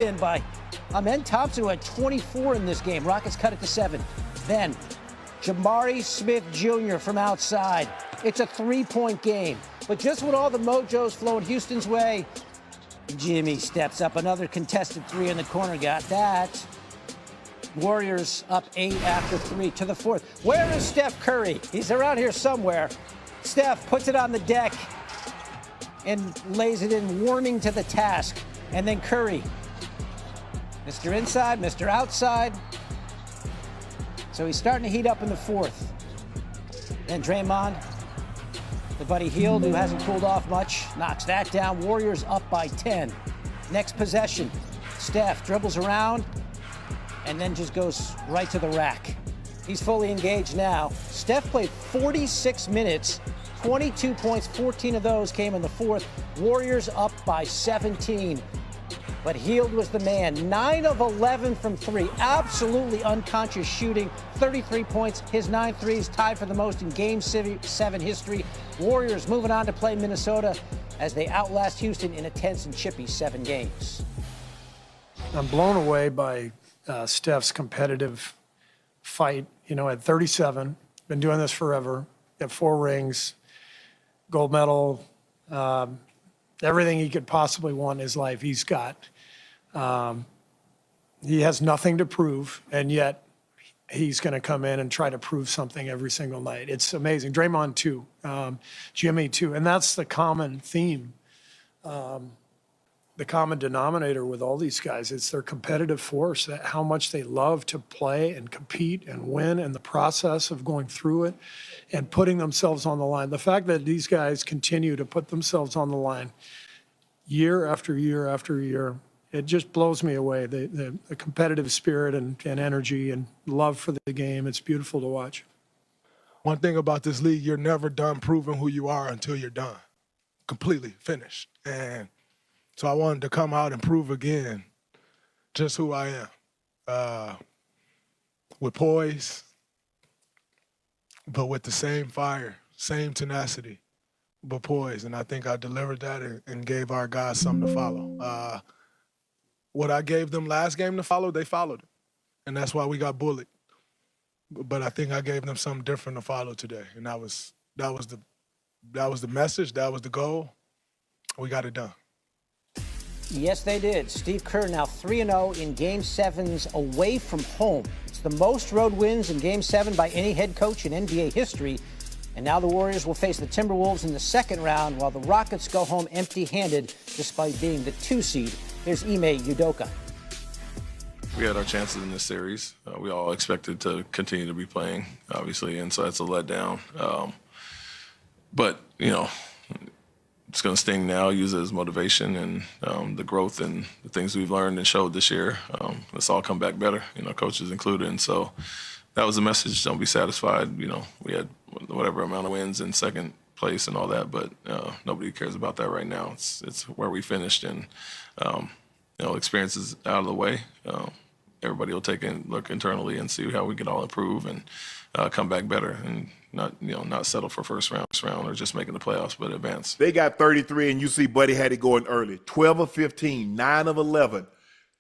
in by Amen Thompson, who had 24 in this game. Rockets cut it to 7. Then Jabari Smith Jr. from outside. It's a three-point game. But just when all the mojo's flowing Houston's way, Jimmy steps up. Another contested three in the corner. Got that. Warriors up 8 after 3 to the 4th. Where is Steph Curry? He's around here somewhere. Steph puts it on the deck and lays it in, warming to the task. And then Curry. Mr. Inside, Mr. Outside. So he's starting to heat up in the 4th. Then Draymond, the Buddy Hield, who hasn't cooled off much, knocks that down. Warriors up by 10. Next possession, Steph dribbles around and then just goes right to the rack. He's fully engaged now. Steph played 46 minutes, 22 points, 14 of those came in the 4th. Warriors up by 17. But Hield was the man. 9 of 11 from 3. Absolutely unconscious shooting. 33 points. His 9 threes tied for the most in Game 7 history. Warriors moving on to play Minnesota as they outlast Houston in a tense and chippy 7 games. I'm blown away by Steph's competitive fight. You know, at 37, been doing this forever. Got 4 rings, gold medal, everything he could possibly want in his life, he's got. He has nothing to prove, and yet he's going to come in and try to prove something every single night. It's amazing. Draymond, too. Jimmy, too. And that's the common theme, the common denominator with all these guys. It's their competitive force, that how much they love to play and compete and win, and the process of going through it and putting themselves on the line. The fact that these guys continue to put themselves on the line year after year after year, it just blows me away. The competitive spirit and energy and love for the game, it's beautiful to watch. One thing about this league, you're never done proving who you are until you're done, completely finished. And so I wanted to come out and prove again just who I am, with poise, but with the same fire, same tenacity, but poise. And I think I delivered that and gave our guys something to follow. What I gave them last game to follow, they followed it. And that's why we got bullied. But I think I gave them something different to follow today. And that was the message, that was the goal. We got it done. Yes, they did. Steve Kerr now 3-0 in Game 7s away from home. It's the most road wins in Game 7 by any head coach in NBA history. And now the Warriors will face the Timberwolves in the second round, while the Rockets go home empty-handed despite being the 2 seed. Here's Ime Udoka. We had our chances in this series. We all expected to continue to be playing, obviously, and so that's a letdown. But, you know, it's going to sting now, use it as motivation, and the growth and the things we've learned and showed this year. Let's all come back better, you know, coaches included. And so that was the message. Don't be satisfied. You know, we had whatever amount of wins in second place and all that, but nobody cares about that right now. It's where we finished, and you know, experience is out of the way. Everybody will take a look internally and see how we can all improve and come back better, and not settle for first round or just making the playoffs, but advance. They got 33, and you see Buddy had it going early. 12 of 15, 9 of 11,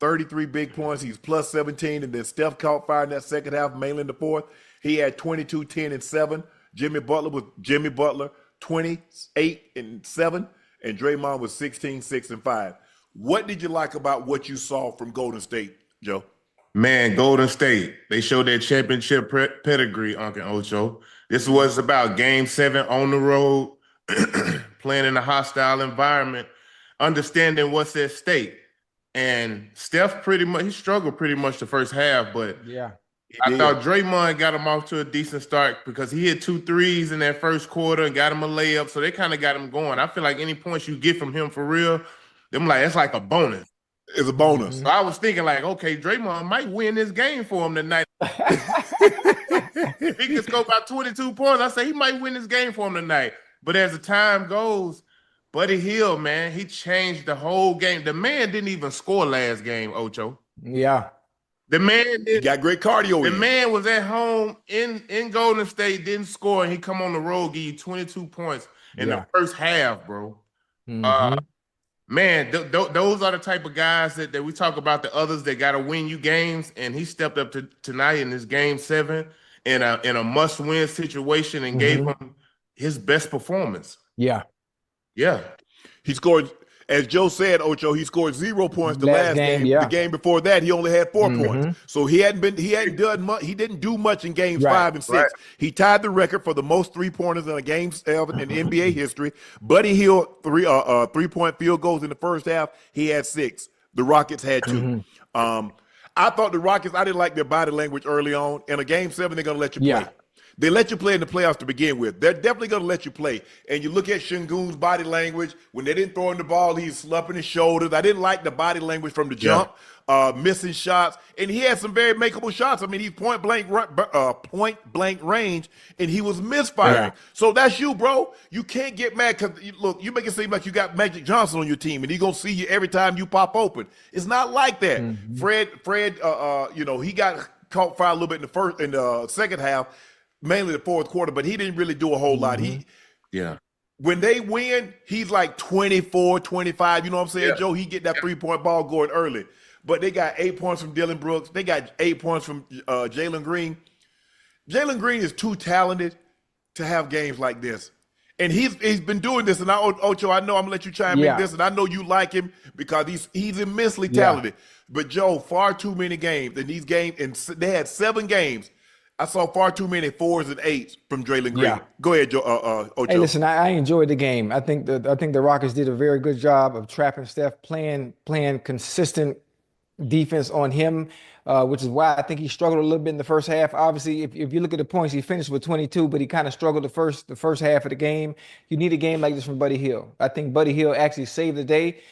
33 big points. He's plus 17, and then Steph caught fire in that second half, mainly in the 4th. He had 22, 10, and 7. Jimmy Butler, 28 and 7, and Draymond was 16, 6, and 5. What did you like about what you saw from Golden State, Joe? Man, Golden State, they showed their championship pedigree, Uncle Ocho. This was about Game 7 on the road, playing in a hostile environment, understanding what's at stake. And Steph he struggled pretty much the first half, but yeah, I thought Draymond got him off to a decent start because he hit 2 threes in that first quarter and got him a layup, so they kind of got him going. I feel like any points you get from him for real, that's like a bonus. It's a bonus. So I was thinking like, okay, Draymond might win this game for him tonight. If he could score about 22 points, I say he might win this game for him tonight. But as the time goes, Buddy Hield, man, he changed the whole game. The man didn't even score last game, Ocho. Yeah. The man he got great cardio. The man was at home in Golden State, didn't score, and he come on the road, give you 22 points in the first half, bro. Mm-hmm. Man, those are the type of guys that we talk about, the others that got to win you games. And he stepped up tonight in this game 7 in a must-win situation and gave him his best performance. Yeah. Yeah. He scored, as Joe said, Ocho, he scored 0 points the last game. Yeah. The game before that, he only had 4 points. So he hadn't done much. He didn't do much in games 5 and 6. Right. He tied the record for the most 3-pointers in a game 7 in NBA history. Buddy Hield, 3-point field goals in the first half. He had 6. The Rockets had 2. I thought the Rockets, I didn't like their body language early on. In a game 7, they're going to let you play. Yeah. They let you play in the playoffs to begin with. They're definitely going to let you play. And you look at Şengün's body language. When they didn't throw him the ball, he's slumping his shoulders. I didn't like the body language from the jump, missing shots. And he had some very makeable shots. I mean, he's point blank range, and he was misfiring. Yeah. So that's you, bro. You can't get mad because, look, you make it seem like you got Magic Johnson on your team, and he's going to see you every time you pop open. It's not like that. Fred, he got caught fire a little bit in the second half, mainly the fourth quarter, but he didn't really do a whole lot. When they win, he's like 24, 25. You know what I'm saying, Joe? He get that 3-point ball going early. But they got 8 points from Dillon Brooks. They got 8 points from Jalen Green. Jalen Green is too talented to have games like this. And he's been doing this. And Ocho, I know I'm going to let you chime in this, and I know you like him because he's immensely talented. But, Joe, far too many games. In these games, and they had 7 games. I saw far too many 4s and 8s from Jalen Green. Yeah. Go ahead, Ocho. Hey, listen, I enjoyed the game. I think the Rockets did a very good job of trapping Steph, playing consistent defense on him, which is why I think he struggled a little bit in the first half. Obviously, if you look at the points, he finished with 22, but he kind of struggled the first half of the game. You need a game like this from Buddy Hield. I think Buddy Hield actually saved the day.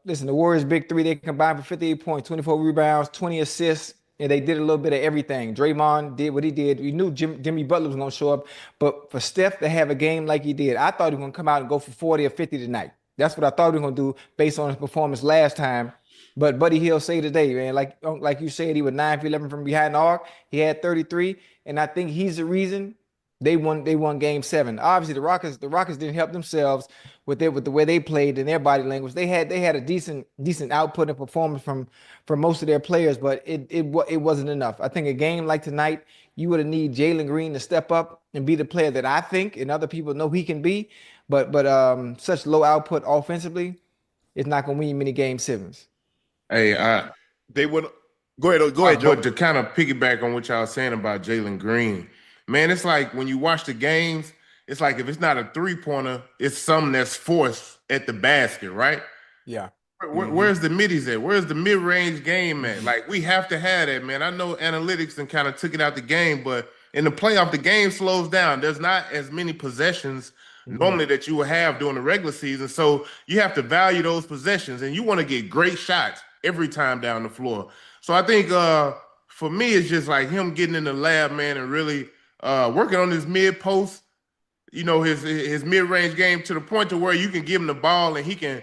Listen, the Warriors' big 3, they combined for 58 points, 24 rebounds, 20 assists. And they did a little bit of everything. Draymond did what he did. We knew Jimmy Butler was going to show up. But for Steph to have a game like he did, I thought he was going to come out and go for 40 or 50 tonight. That's what I thought he was going to do based on his performance last time. But Buddy Hield saved the day, man. Like you said, he was 9 for 11 from behind the arc. He had 33. And I think he's the reason they won game 7. Obviously, the Rockets didn't help themselves with the way they played and their body language. They had a decent output and performance from most of their players, but it wasn't enough. I think a game like tonight, you would have need Jalen Green to step up and be the player that I think and other people know he can be. But such low output offensively, it's not going to win many game 7s. Hey, they would go ahead, Joe. But to kind of piggyback on what y'all was saying about Jalen Green, man, it's like when you watch the games, it's like if it's not a 3-pointer, it's something that's forced at the basket, right? Yeah. Where's the middies at? Where's the mid-range game at? Like, we have to have that, man. I know analytics and kind of took it out the game, but in the playoff, the game slows down. There's not as many possessions normally that you will have during the regular season. So you have to value those possessions, and you want to get great shots every time down the floor. So I think for me, it's just like him getting in the lab, man, and really working on his mid-post, his mid-range game to the point to where you can give him the ball and he can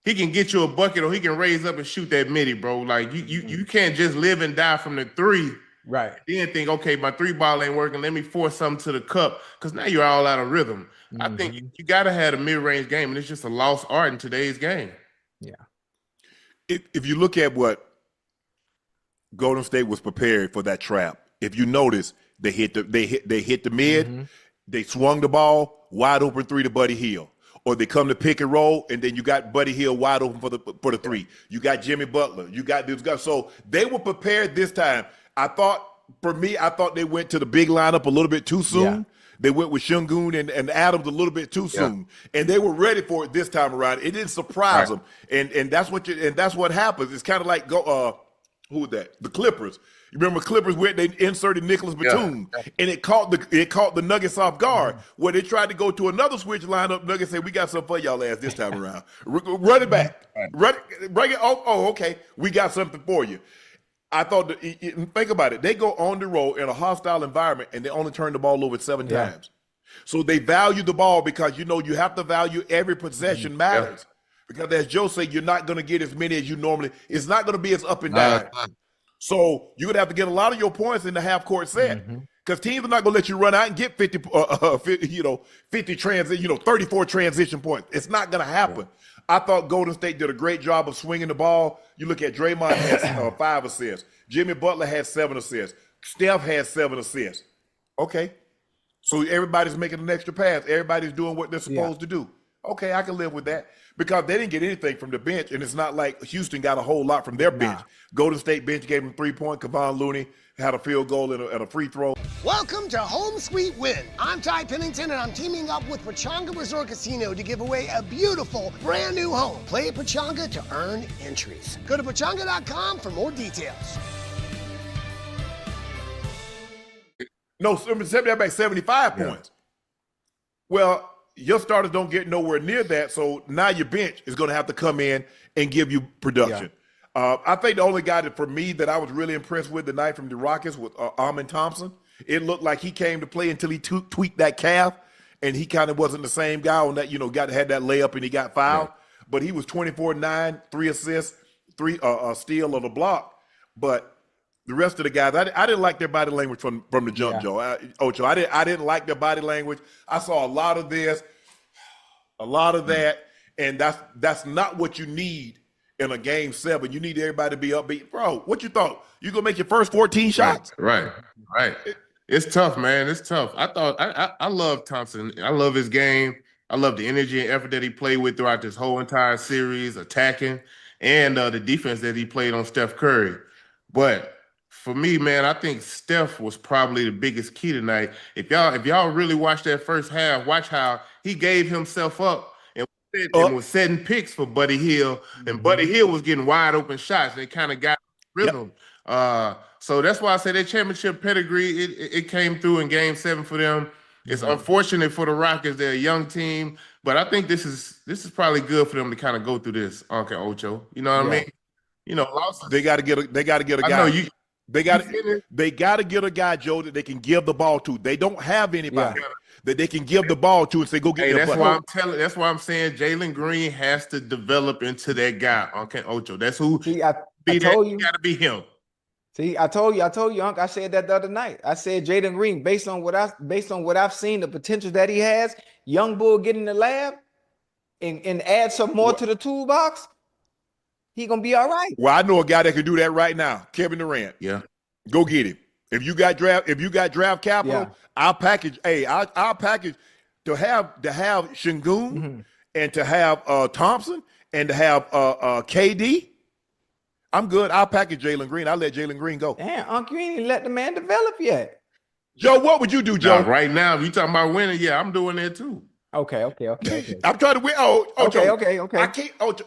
get you a bucket or he can raise up and shoot that midi, bro. Like you can't just live and die from the 3. Right. Then think, okay, my 3 ball ain't working. Let me force something to the cup because now you're all out of rhythm. I think you got to have a mid-range game, and it's just a lost art in today's game. Yeah. If you look at what Golden State was prepared for that trap, if you notice, they hit the mid, they swung the ball, wide open 3 to Buddy Hield. Or they come to pick and roll, and then you got Buddy Hield wide open for the 3. You got Jimmy Butler. You got these guys. So they were prepared this time. I thought they went to the big lineup a little bit too soon. Yeah. They went with Şengün and Adams a little bit too soon, and they were ready for it this time around. It didn't surprise them, and that's what happens. It's kind of like who was that? The Clippers. You remember Clippers where they inserted Nicholas Batum, and it caught the Nuggets off guard. Where they tried to go to another switch lineup, Nuggets said, "We got something for y'all ass this time around. Run it back, bring it. Oh, okay, we got something for you." I thought, think about it. They go on the road in a hostile environment, and they only turn the ball over 7 times. So they value the ball because you have to value every possession matters. Because as Joe said, you're not going to get as many as you normally. It's not going to be as up and down. So you're going to have to get a lot of your points in the half-court set. Because teams are not going to let you run out and get 50 34 transition points. It's not going to happen. I thought Golden State did a great job of swinging the ball. You look at Draymond had 5 assists. Jimmy Butler had 7 assists. Steph had 7 assists. Okay. So everybody's making an extra pass. Everybody's doing what they're supposed to do. Okay, I can live with that because they didn't get anything from the bench, and it's not like Houston got a whole lot from their bench. Golden State bench gave them 3-point. Kevon Looney had a field goal and a free throw. Welcome to Home Sweet Win. I'm Ty Pennington, and I'm teaming up with Pechanga Resort Casino to give away a beautiful, brand new home. Play at Pechanga to earn entries. Go to Pechanga.com for more details. No, they're back 75 points. Well, your starters don't get nowhere near that, so now your bench is going to have to come in and give you production. I think the only guy that, for me, that I was really impressed with tonight from the Rockets was Amen Thompson. It looked like he came to play until he tweaked that calf, and he kind of wasn't the same guy on that, had that layup and he got fouled. Yeah. But he was 24-9, 3 assists, 3 steal of the block. But the rest of the guys, I didn't like their body language from the jump, Ocho. I didn't like their body language. I saw a lot of this, a lot of that, and that's not what you need in a game 7. You need everybody to be upbeat. Bro, what you thought? You gonna make your first 14 shots? Right. It's tough, man. It's tough. I love Thompson. I love his game. I love the energy and effort that he played with throughout this whole entire series, attacking, and the defense that he played on Steph Curry. But for me, man, I think Steph was probably the biggest key tonight. If y'all really watch that first half, watch how he gave himself up and was setting picks for Buddy Hield, and Buddy Hield was getting wide open shots. They kind of got rhythm. So that's why I say that championship pedigree, it came through in Game 7 for them. It's unfortunate for the Rockets; they're a young team, but I think this is probably good for them to kind of go through this. Okay, Ocho, you know what I mean? Losses. They got to get a guy. They got to get a guy, Joe, that they can give the ball to. They don't have anybody that they can give the ball to and say, "Go get your butt." That's why I'm saying Jalen Green has to develop into that guy. Okay, Ocho, that's who. I told you, got to be him. See, I told you, Unc. I said that the other night. I said Jalen Green, based on what I've seen, the potential that he has, young bull get in the lab and add some more to the toolbox. He gonna be all right. Well, I know a guy that can do that right now, Kevin Durant. Yeah, go get him. If you got draft capital, I'll package. I'll package to have Şengün and to have Thompson and to have KD. I'm good. I'll package Jalen Green. I'll let Jalen Green go. Damn, Unc, you ain't even let the man develop yet. Joe, what would you do, Joe? Right now, if you talking about winning, I'm doing that too. Okay. I'm trying to win. Okay. I can't.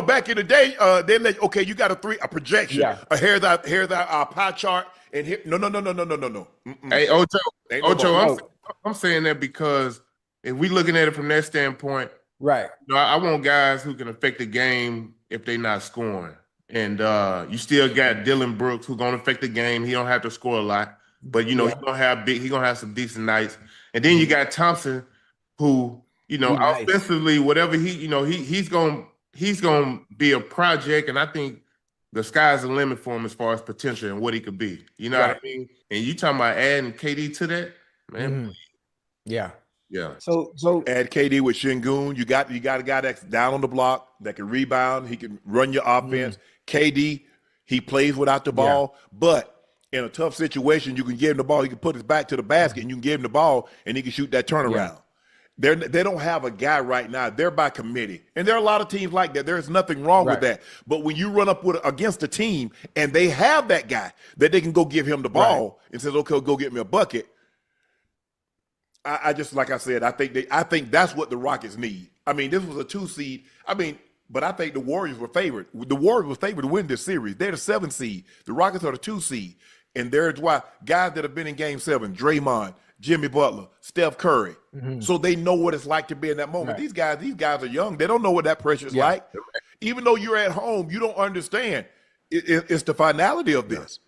Back in the day, they let you got a projection. Here's our pie chart, and here. No. Hey, Ocho, I'm saying that because if we looking at it from that standpoint, right? I want guys who can affect the game if they're not scoring. And you still got Dylan Brooks who's gonna affect the game. He don't have to score a lot, but he's gonna have some decent nights. And then you got Thompson, who offensively, whatever he's gonna be a project. And I think the sky's the limit for him as far as potential and what he could be. You know what I mean? And you talking about adding KD to that, man? Yeah. So add KD with Şengün. You got a guy that's down on the block that can rebound. He can run your offense. KD, he plays without the ball, but in a tough situation, you can give him the ball. He can put his back to the basket, and you can give him the ball, and he can shoot that turnaround. They don't have a guy right now. They're by committee, and there are a lot of teams like that. There's nothing wrong with that. But when you run up against a team and they have that guy that they can go give him the ball and says, "Okay, go get me a bucket." I just, like I said, I think that's what the Rockets need. I mean, this was a 2 seed. But I think the Warriors were favored. The Warriors were favored to win this series. They're the 7 seed. The Rockets are the 2 seed. And there's why guys that have been in Game 7, Draymond, Jimmy Butler, Steph Curry, so they know what it's like to be in that moment. These guys are young. They don't know what that pressure is like. Even though you're at home, you don't understand. It's the finality of this.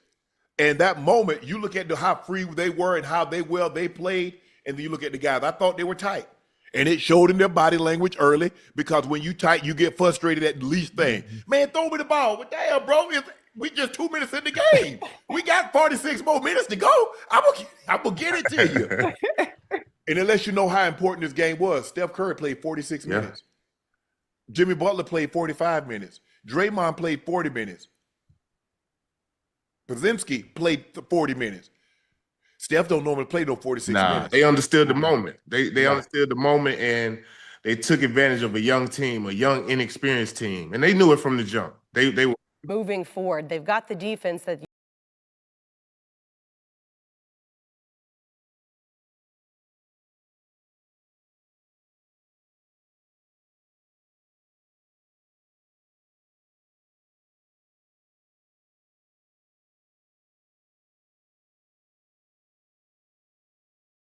And that moment, you look at how free they were and how they played, and then you look at the guys. I thought they were tight. And it showed in their body language early, because when you tight, you get frustrated at the least thing. Man, throw me the ball. But damn, bro, we just 2 minutes in the game. We got 46 more minutes to go. I'm gonna get it to you. And unless you know how important this game was, Steph Curry played 46 minutes. Jimmy Butler played 45 minutes. Draymond played 40 minutes. Pozinski played 40 minutes. Steph don't normally play no 46 minutes. They understood the moment. They understood the moment, and they took advantage of a young team, a young, inexperienced team, and they knew it from the jump. They were moving forward. They've got the defense that